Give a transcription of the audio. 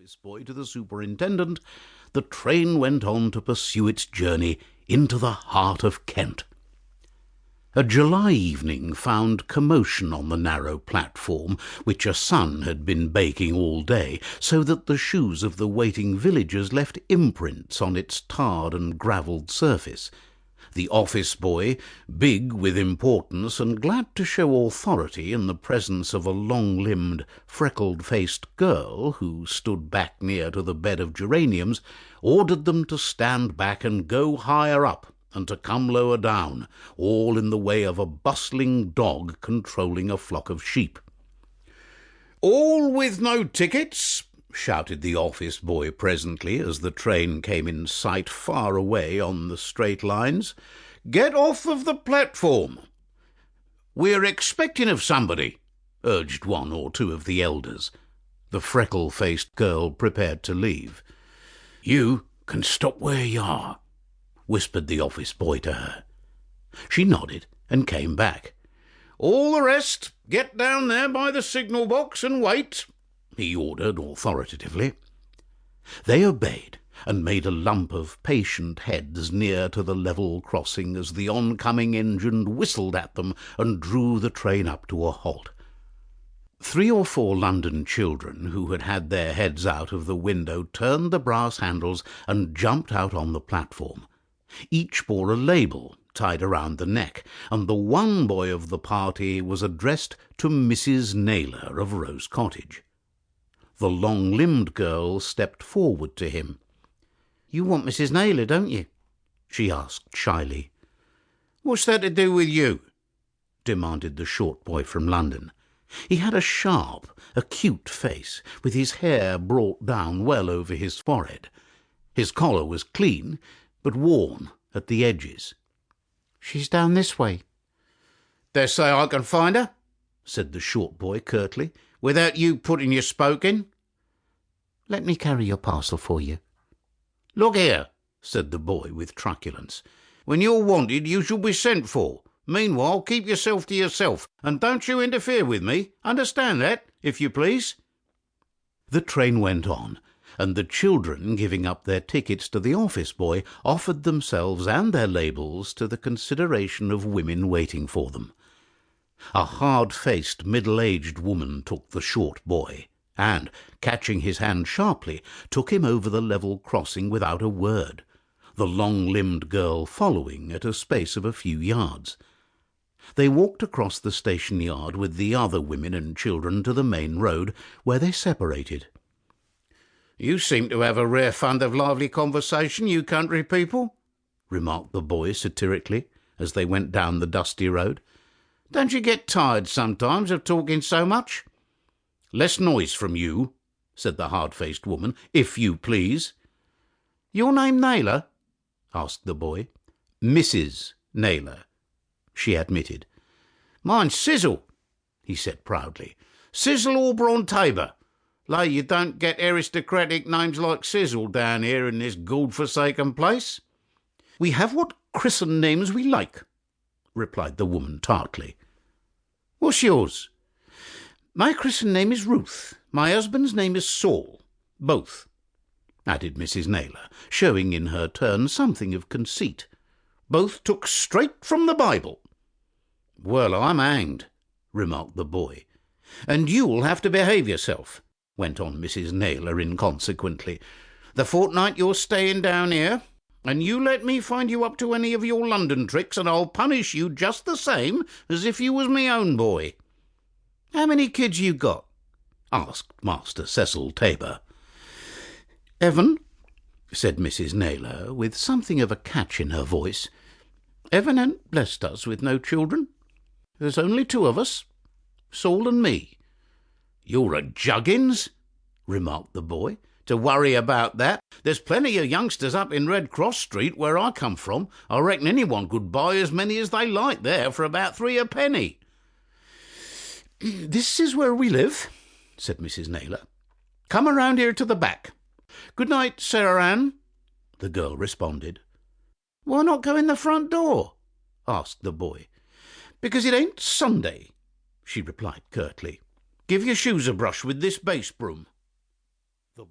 office boy to the superintendent, the train went on to pursue its journey into the heart of Kent. A July evening found commotion on the narrow platform, which a sun had been baking all day, so that the shoes of the waiting villagers left imprints on its tarred and gravelled surface. The office boy, big with importance and glad to show authority in the presence of a long-limbed, freckled-faced girl who stood back near to the bed of geraniums, ordered them to stand back and go higher up, and to come lower down, all in the way of a bustling dog controlling a flock of sheep. "All with no tickets," shouted the office boy presently, as the train came in sight far away on the straight lines. "Get off of the platform." "We're expecting of somebody," urged one or two of the elders. The freckle-faced girl prepared to leave. "You can stop where you are," whispered the office boy to her. She nodded and came back. "All the rest, get down there by the signal box and wait," he ordered authoritatively. They obeyed, and made a lump of patient heads near to the level crossing as the oncoming engine whistled at them and drew the train up to a halt. 3 or 4 London children who had had their heads out of the window turned the brass handles and jumped out on the platform. Each bore a label tied around the neck, and the one boy of the party was addressed to Mrs. Naylor of Rose Cottage. The long-limbed girl stepped forward to him. "You want Mrs. Naylor, don't you?" she asked shyly. "What's that to do with you?" demanded the short boy from London. He had a sharp, acute face, with his hair brought down well over his forehead. His collar was clean, but worn at the edges. "She's down this way." "Dessay I can find her," said the short boy curtly, "without you putting your spoke in." "Let me carry your parcel for you." "Look here," said the boy with truculence, "when you're wanted you shall be sent for. Meanwhile keep yourself to yourself, and don't you interfere with me. Understand that, if you please." The train went on, and the children, giving up their tickets to the office boy, offered themselves and their labels to the consideration of women waiting for them. A hard-faced, middle-aged woman took the short boy, and, catching his hand sharply, took him over the level crossing without a word, the long-limbed girl following at a space of a few yards. They walked across the station yard with the other women and children to the main road, where they separated. "You seem to have a rare fund of lively conversation, you country people," remarked the boy satirically, as they went down the dusty road. "Don't you get tired sometimes of talking so much?" "Less noise from you," said the hard-faced woman, "if you please." "Your name Naylor?" asked the boy. "Mrs. Naylor," she admitted. "Mine's Sizzle," he said proudly. "Sizzle Aubrawn Tabor. Lay, you don't get aristocratic names like Sizzle down here in this God-forsaken place." "We have what christened names we like," replied the woman tartly. "What's yours?" "My christened name is Ruth. My husband's name is Saul. Both," added Mrs. Naylor, showing in her turn something of conceit. "Both took straight from the Bible." "Well, I'm hanged," remarked the boy. "And you'll have to behave yourself," went on Mrs. Naylor inconsequently, "the fortnight you're staying down here, and you let me find you up to any of your London tricks, and I'll punish you just the same as if you was me own boy." "How many kids you got?" asked Master Cecil Tabor. "Evan," said Mrs. Naylor, with something of a catch in her voice. "Evan ain't blessed us with no children. There's only 2 of us, Saul and me." "You're a juggins," remarked the boy, "to worry about that. There's plenty of youngsters up in Red Cross Street, where I come from. I reckon anyone could buy as many as they like there for about 3 a penny." "This is where we live," said Mrs. Naylor. "Come around here to the back." "Good night, Sarah Ann," the girl responded. "Why not go in the front door?" asked the boy. "Because it ain't Sunday," she replied curtly. "Give your shoes a brush with this base broom." The